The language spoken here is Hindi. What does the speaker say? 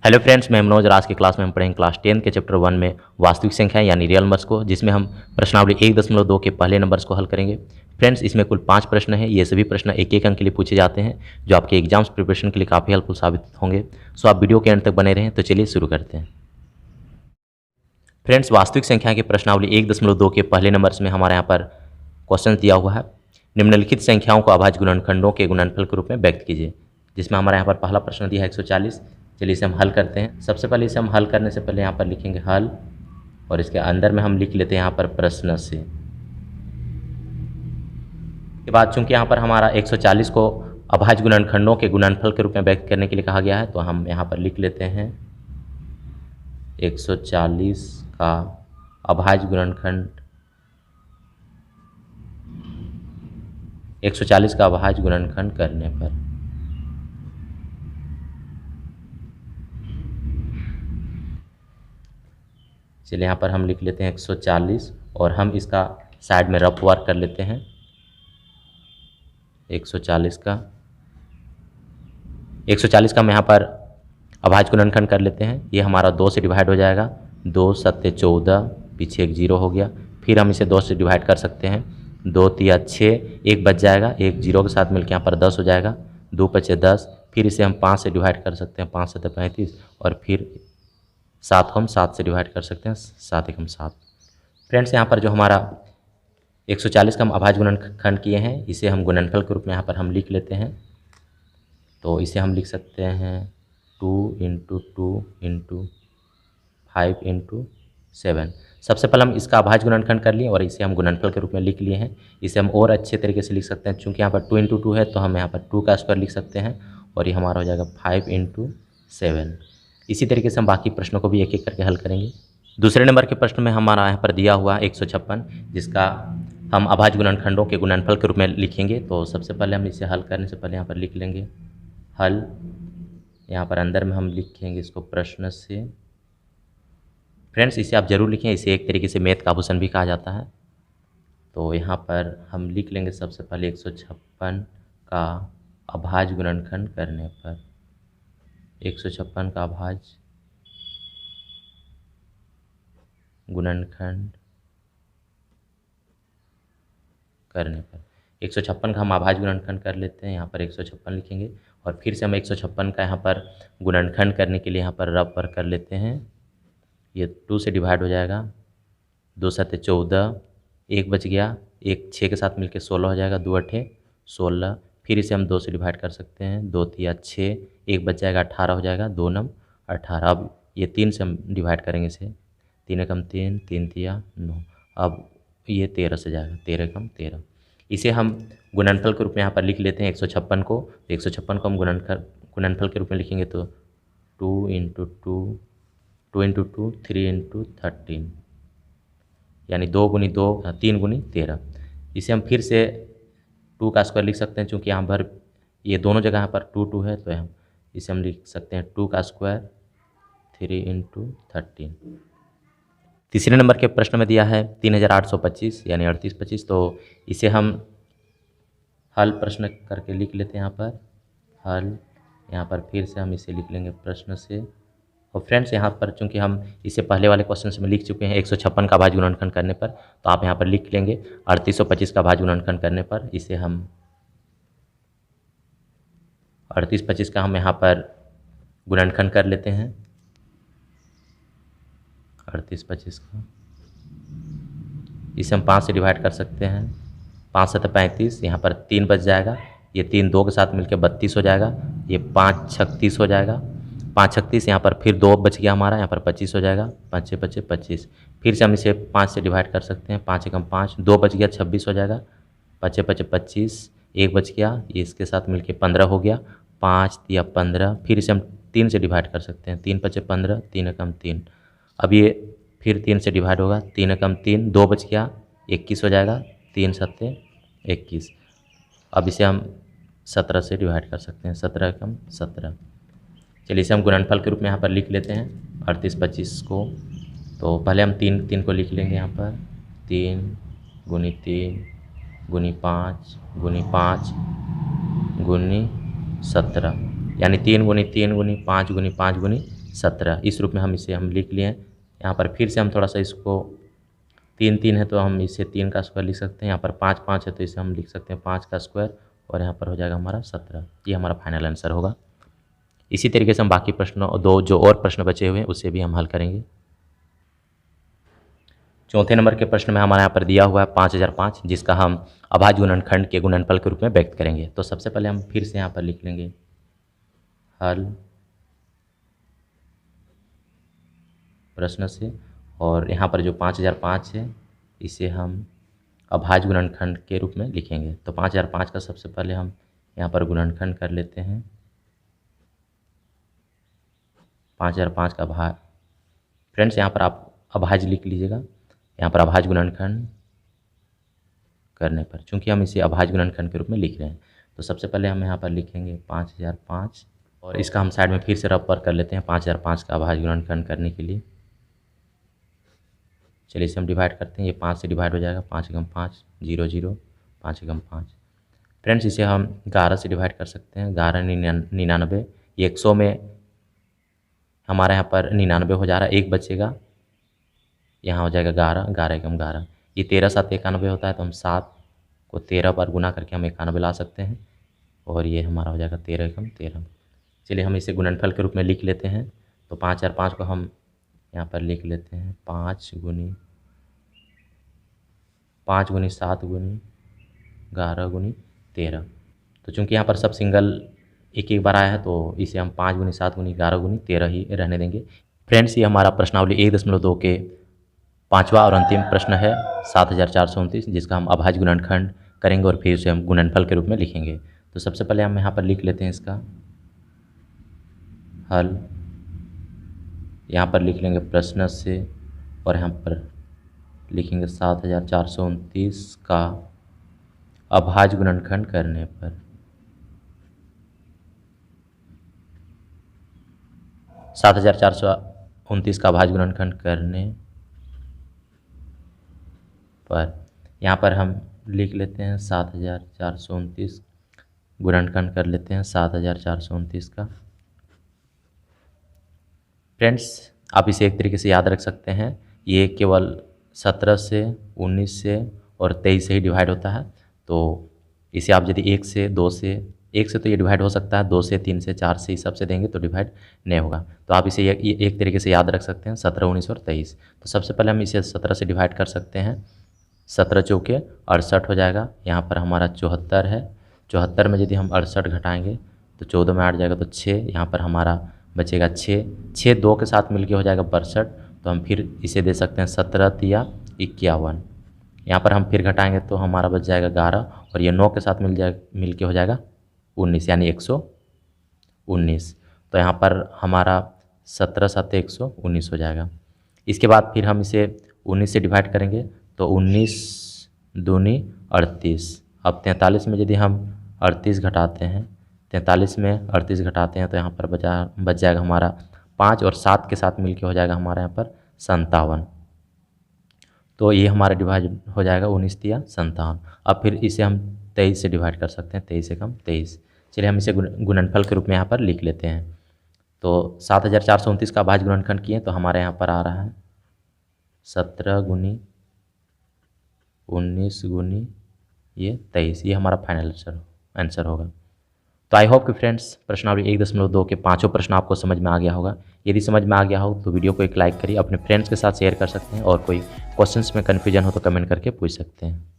हेलो फ्रेंड्स, मैं मनोज। आज की क्लास में हम पढ़ेंगे क्लास 10 के चैप्टर 1 में वास्तविक संख्या यानी रियल नंबर्स को, जिसमें हम प्रश्नावली 1.2 के पहले नंबर्स को हल करेंगे। फ्रेंड्स, इसमें कुल 5 प्रश्न हैं। ये सभी प्रश्न एक एक अंक के लिए पूछे जाते हैं, जो आपके एग्जाम्स प्रिपरेशन के लिए काफ़ी हेल्पफुल साबित होंगे। सो आप वीडियो के अंत तक बने रहें। तो चलिए शुरू करते हैं। फ्रेंड्स, वास्तविक संख्या के प्रश्नावली 1.2 के पहले नंबर्स में हमारे यहाँ पर क्वेश्चन दिया हुआ है। निम्नलिखित संख्याओं को अभाज्य गुणनखंडों के गुणनफल के रूप में व्यक्त कीजिए, जिसमें हमारे यहाँ पर पहला प्रश्न दिया है 140। चलिए इसे हम हल करते हैं। सबसे पहले इसे हम हल करने से पहले यहाँ पर लिखेंगे हल, और इसके अंदर में हम लिख लेते हैं यहाँ पर प्रश्न से। के बाद चूंकि यहाँ पर हमारा 140 को अभाज्य गुणनखंडों के गुणनफल के रूप में व्यक्त करने के लिए कहा गया है, तो हम यहाँ पर लिख लेते हैं 140 का अभाज्य गुणनखंड 140 का अभाज्य गुणनखंड करने पर चलिए यहाँ पर हम लिख लेते हैं 140, और हम इसका साइड में रफ वर्क कर लेते हैं। 140 का हम यहाँ पर अभाज्य गुणनखंड कर लेते हैं। ये हमारा 2 से डिवाइड हो जाएगा। 2 सत्ते 14, पीछे एक 0 हो गया। फिर हम इसे 2 से डिवाइड कर सकते हैं। 2 तिया 6, एक बच जाएगा, एक 0 के साथ मिलकर यहाँ पर 10 हो जाएगा। 2 पचे 10। फिर इसे हम 5 से डिवाइड कर सकते हैं। 5 सत्ते 35, और फिर 7 को हम 7 से डिवाइड कर सकते हैं। 7 एकम 7। फ्रेंड्स, यहाँ पर जो हमारा 140 का हम अभाज्य गुणनखंड किए हैं, इसे हम गुणनफल के रूप में यहाँ पर हम लिख लेते हैं। तो इसे हम लिख सकते हैं 2 × 2 × 5 × 7। सबसे पहले हम इसका अभाज्य गुणनखंड कर लिए और इसे हम गुणनफल के रूप में लिख लिए हैं। इसे हम और अच्छे तरीके से लिख सकते हैं। चूँकि यहाँ पर 2 × 2 है, तो हम यहाँ पर 2 का स्क्वायर लिख सकते हैं, और ये हमारा हो जाएगा 5 × 7। इसी तरीके से हम बाकी प्रश्नों को भी एक एक करके हल करेंगे। दूसरे नंबर के प्रश्न में हमारा यहाँ पर दिया हुआ 156, जिसका हम अभाज्य गुणनखंडों के गुणनफल के रूप में लिखेंगे। तो सबसे पहले हम इसे हल करने से पहले यहाँ पर लिख लेंगे हल। यहाँ पर अंदर में हम लिखेंगे इसको प्रश्न से। फ्रेंड्स, इसे आप ज़रूर लिखें, इसे एक तरीके से मैथ का आभूषण भी कहा जाता है। तो यहाँ पर हम लिख लेंगे सबसे पहले 156 का अभाज्य गुणनखंड करने पर। 156 का अभाज्य गुणनखंड करने पर 156 का हम अभाज्य गुणनखंड कर लेते हैं। यहाँ पर 156 लिखेंगे, और फिर से हम 156 का यहाँ पर गुणनखंड करने के लिए यहाँ पर रफ वर्क कर लेते हैं। ये 2 से डिवाइड हो जाएगा। 2 सत्ते 14, एक बच गया, एक 6 के साथ मिलकर 16 हो जाएगा। 2 अठे 16। फिर इसे हम 2 से डिवाइड कर सकते हैं। 2 तिया 6, एक बच जाएगा, 18 हो जाएगा। 2 नम 18। अब ये 3 से हम डिवाइड करेंगे इसे। 3 एकम 3, 3 तिया 9। अब ये 13 से जाएगा। 13 एकम 13। इसे हम गुणनफल के रूप में यहाँ पर लिख लेते हैं 156 को। तो 156 को हम गुणनफल के रूप में लिखेंगे, तो 2 × 2, 2 × 2, 3 × 13, यानी 2 × 2, 3 × 13। इसे हम फिर से 2 का स्क्वायर लिख सकते हैं। चूँकि यहाँ पर ये दोनों जगह यहाँ पर 2 2 है, तो इसे हम लिख सकते हैं 2 का स्क्वायर 3 × 13। तीसरे नंबर के प्रश्न में दिया है 3825 यानी 3825। तो इसे हम हल प्रश्न करके लिख लेते हैं। यहाँ पर हल, यहाँ पर फिर से हम इसे लिख लेंगे प्रश्न से। और फ्रेंड्स, यहाँ पर चूंकि हम इसे पहले वाले क्वेश्चन से में लिख चुके हैं 156 का अभाज्य गुणनखंड करने पर, तो आप यहाँ पर लिख लेंगे 3825 का अभाज्य गुणनखंड करने पर। इसे हम 3825 का हम यहाँ पर गुणनखंड कर लेते हैं। 3825 का इसे हम 5 से डिवाइड कर सकते हैं। 5 सत्ते 35, यहाँ पर 3 बच जाएगा। ये 3 2 के साथ मिलकर 32 हो जाएगा। ये 5 36 हो जाएगा। 5 36, यहाँ पर फिर 2 बच गया हमारा, यहाँ पर 25 हो जाएगा। 5 6 25 25। फिर से हम इसे 5 से डिवाइड कर सकते हैं। 5 एकम 5, 2 बच गया, 26 हो जाएगा। 5 6 25 25, एक बच गया, ये इसके साथ मिलकर 15 हो गया। 5 या 15। फिर इसे हम 3 से डिवाइड कर सकते हैं। 3 5 15, 3 एकम 3। अब ये फिर 3 से डिवाइड होगा। 3 एकम 3, 2 बच गया, 21 हो जाएगा। 3 सत्ते 21। अब इसे हम 17 से डिवाइड कर सकते हैं। 17 एकम 17। चलिए इसे हम गुणनफल के रूप में यहाँ पर लिख लेते हैं 3825 को। तो पहले हम 3 को लिख लेंगे यहाँ पर। 3 × 3 × 5 × 5 × 17, यानी 3 × 3 × 5 × 5 × 17। इस रूप में हम इसे लिख लिए हैं। यहाँ पर फिर से हम थोड़ा सा इसको 3 3 है तो हम इसे 3 का स्क्वायर लिख सकते हैं। यहाँ पर 5 5 है तो इसे हम लिख सकते हैं 5 का स्क्वायर और यहाँ पर हो जाएगा हमारा 17। ये हमारा फाइनल आंसर होगा। इसी तरीके से हम बाकी प्रश्नों दो जो और प्रश्न बचे हुए हैं उसे भी हम हल करेंगे। चौथे नंबर के प्रश्न में हमारे यहाँ पर दिया हुआ है 5005, जिसका हम अभाज्य गुणनखंड के गुणनफल के रूप में व्यक्त करेंगे। तो सबसे पहले हम फिर से यहाँ पर लिख लेंगे हल प्रश्न से, और यहाँ पर जो 5005 है इसे हम अभाज्य गुणनखंड के रूप में लिखेंगे। तो 5005 का सबसे पहले हम यहाँ पर गुणनखंड कर लेते हैं। 5005 का भाग, फ्रेंड्स यहाँ पर आप अभाज्य लिख लीजिएगा। यहाँ पर अभाज्य गुणनखंड करने पर, चूंकि हम इसे अभाज्य गुणनखंड के रूप में लिख रहे हैं, तो सबसे पहले हम यहाँ पर लिखेंगे 5005 और इसका हम साइड में फिर से रफ वर्क कर लेते हैं 5005 का अभाज्य गुणनखंड करने के लिए। चलिए इसे हम डिवाइड करते हैं। ये 5 से डिवाइड हो जाएगा, 5 एकम 5 0 0 5 एकम 5। फ्रेंड्स इसे हम 11 से डिवाइड कर सकते हैं। 11 99, ये 100 में हमारे यहाँ पर 99 हो जा रहा है, एक बचेगा, यहाँ हो जाएगा 11 11 एकम 11। ये 13 7 91 होता है, तो हम 7 को 13 पर गुना करके हम 91 ला सकते हैं और ये हमारा हो जाएगा 13 एकम 13। चलिए हम इसे गुणनफल के रूप में लिख लेते हैं। तो 5005 को हम यहाँ पर लिख लेते हैं 5 गुनी 7 गुनी 11 गुनी 13। तो चूँकि यहाँ पर सब सिंगल एक एक बार आया है, तो इसे हम 5 गुनी 7 गुनी 11 गुनी 13 ही रहने देंगे। फ्रेंड्स ये हमारा प्रश्नावली 1.2 के 5वां और अंतिम प्रश्न है 7429, जिसका हम अभाज्य गुणनखंड करेंगे और फिर उसे हम गुणनफल के रूप में लिखेंगे। तो सबसे पहले हम यहाँ पर लिख लेते हैं इसका हल। यहाँ पर लिख लेंगे प्रश्न से और यहाँ पर लिखेंगे 7429 का अभाज्य गुणनखंड करने पर। 7429 का अभाज्य गुणनखंड करने पर यहाँ पर हम लिख लेते हैं 7429 गुणनखंड कर लेते हैं 7429 का। फ्रेंड्स आप इसे एक तरीके से याद रख सकते हैं, ये केवल 17 से 19 से और 23 से ही डिवाइड होता है। तो इसे आप यदि 1 से 2 से, 1 से तो ये डिवाइड हो सकता है, 2 से 3 से 4 से इस सब से देंगे तो डिवाइड नहीं होगा। तो आप इसे एक तरीके से याद रख सकते हैं 17 19 और 23। तो सबसे पहले हम इसे 17 से डिवाइड कर सकते हैं। 17 चौके 68 हो जाएगा। यहाँ पर हमारा 74 है, 74 में यदि हम 68 घटाएंगे तो 14 में 8 जाएगा तो 6, यहाँ पर हमारा बचेगा 6 6 2 के साथ मिलके हो जाएगा 62। तो हम फिर इसे दे सकते हैं 17 तिया 51। यहाँ पर हम फिर घटाएंगे तो हमारा बच जाएगा 11 और ये 9 के साथ मिल के हो जाएगा 19, यानी 119। तो यहाँ पर हमारा 17 7 119 हो जाएगा। इसके बाद फिर हम इसे 19 से डिवाइड करेंगे तो 19 दूनी 38। अब 43 में यदि हम 38 घटाते हैं, 43 में 38 घटाते हैं तो यहाँ पर बच जाएगा हमारा 5 और 7 के साथ मिलके हो जाएगा हमारा यहाँ पर 57। तो ये हमारा डिवाइड हो जाएगा 19 तिया 57। अब फिर इसे हम 23 से डिवाइड कर सकते हैं, 23 एकम 23। चलिए हम इसे गुणनफल के रूप में यहाँ पर लिख लेते हैं। तो 7429 का अभाज्य गुणनखंड किए तो हमारे यहाँ पर आ रहा है 17 गुनी 19 गुनी ये 23। ये हमारा फाइनल आंसर होगा। तो आई होप कि फ्रेंड्स प्रश्नावली 1.2 के 5 प्रश्न आपको समझ में आ गया होगा। यदि समझ में आ गया हो तो वीडियो को एक लाइक करिए, अपने फ्रेंड्स के साथ शेयर कर सकते हैं और कोई क्वेश्चंस में कन्फ्यूजन हो तो कमेंट करके पूछ सकते हैं।